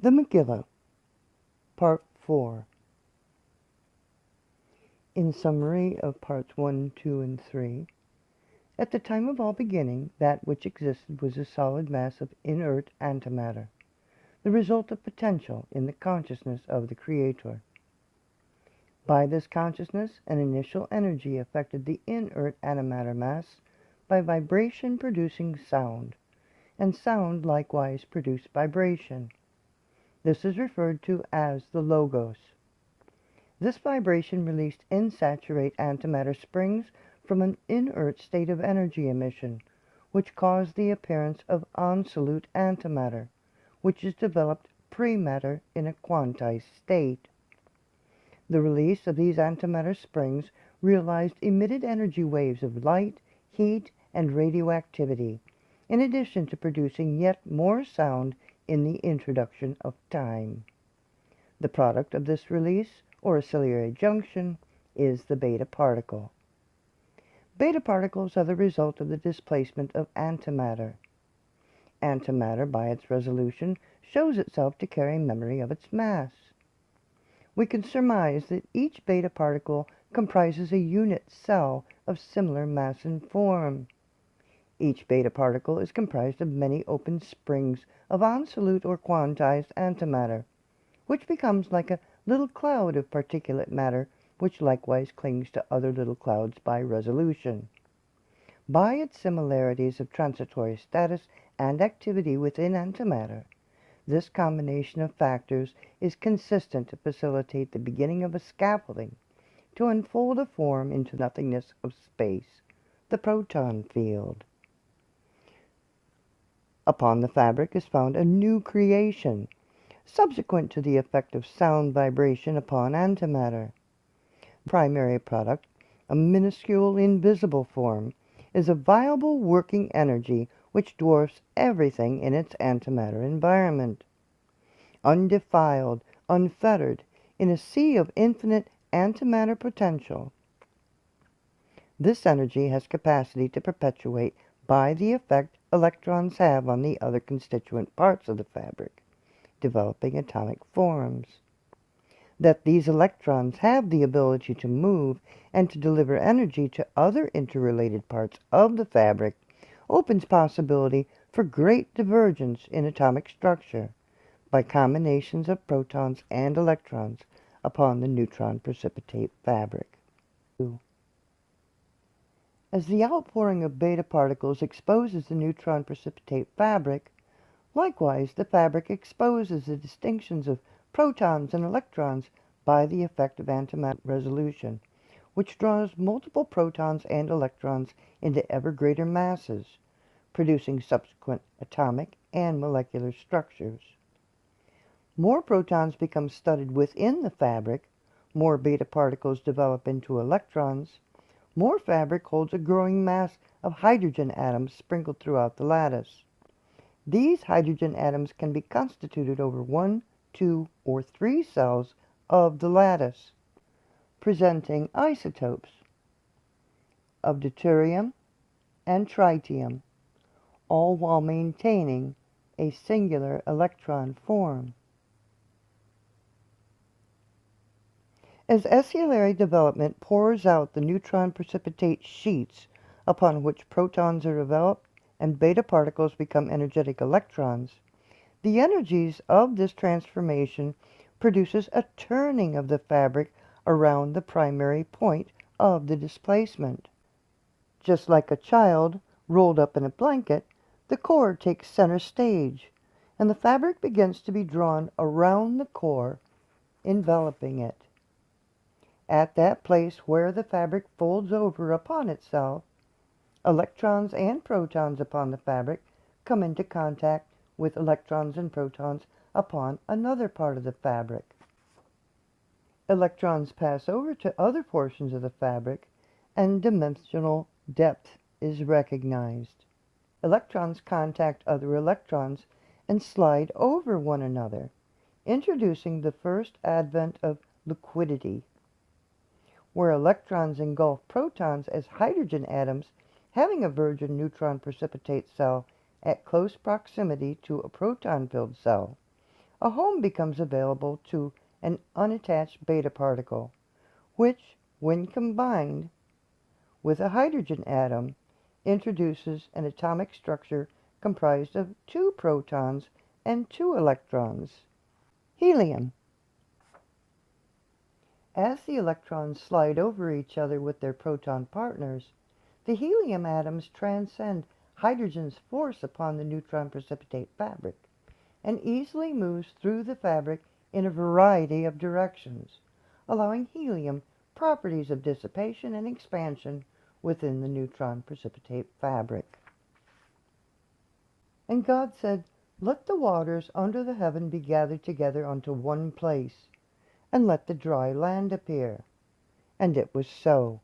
The Megillah, Part 4. In summary of Parts 1, 2, and 3, at the time of all beginning, that which existed was a solid mass of inert antimatter, the result of potential in the consciousness of the Creator. By this consciousness, an initial energy affected the inert antimatter mass by vibration producing sound, and sound likewise produced vibration. This is referred to as the Logos. This vibration released insaturate antimatter springs from an inert state of energy emission, which caused the appearance of absolute antimatter, which is developed pre-matter in a quantized state. The release of these antimatter springs realized emitted energy waves of light, heat, and radioactivity, in addition to producing yet more sound in the introduction of time. The product of this release, or oscillatory junction, is the beta particle. Beta particles are the result of the displacement of antimatter. Antimatter, by its resolution, shows itself to carry memory of its mass. We can surmise that each beta particle comprises a unit cell of similar mass and form. Each beta particle is comprised of many open springs of absolute or quantized antimatter, which becomes like a little cloud of particulate matter, which likewise clings to other little clouds by resolution. By its similarities of transitory status and activity within antimatter, this combination of factors is consistent to facilitate the beginning of a scaffolding to unfold a form into nothingness of space, the proton field. Upon the fabric is found a new creation, subsequent to the effect of sound vibration upon antimatter. The primary product, a minuscule invisible form, is a viable working energy which dwarfs everything in its antimatter environment. Undefiled, unfettered, in a sea of infinite antimatter potential, this energy has capacity to perpetuate by the effect electrons have on the other constituent parts of the fabric, developing atomic forms. That these electrons have the ability to move and to deliver energy to other interrelated parts of the fabric opens possibility for great divergence in atomic structure by combinations of protons and electrons upon the neutron precipitate fabric. As the outpouring of beta particles exposes the neutron precipitate fabric, likewise the fabric exposes the distinctions of protons and electrons by the effect of antimatter resolution, which draws multiple protons and electrons into ever greater masses, producing subsequent atomic and molecular structures. More protons become studded within the fabric, more beta particles develop into electrons, more fabric holds a growing mass of hydrogen atoms sprinkled throughout the lattice. These hydrogen atoms can be constituted over 1, 2, or 3 cells of the lattice, presenting isotopes of deuterium and tritium, all while maintaining a singular electron form. As oscillatory development pours out the neutron precipitate sheets upon which protons are developed and beta particles become energetic electrons, the energies of this transformation produces a turning of the fabric around the primary point of the displacement. Just like a child rolled up in a blanket, the core takes center stage, and the fabric begins to be drawn around the core, enveloping it. At that place where the fabric folds over upon itself, electrons and protons upon the fabric come into contact with electrons and protons upon another part of the fabric. Electrons pass over to other portions of the fabric, and dimensional depth is recognized. Electrons contact other electrons and slide over one another, introducing the first advent of liquidity. Where electrons engulf protons as hydrogen atoms, having a virgin neutron precipitate cell at close proximity to a proton-filled cell, a home becomes available to an unattached beta particle, which, when combined with a hydrogen atom, introduces an atomic structure comprised of 2 protons and 2 electrons. Helium. As the electrons slide over each other with their proton partners, the helium atoms transcend hydrogen's force upon the neutron precipitate fabric and easily moves through the fabric in a variety of directions, allowing helium properties of dissipation and expansion within the neutron precipitate fabric. And God said, "Let the waters under the heaven be gathered together unto one place, and let the dry land appear." And it was so.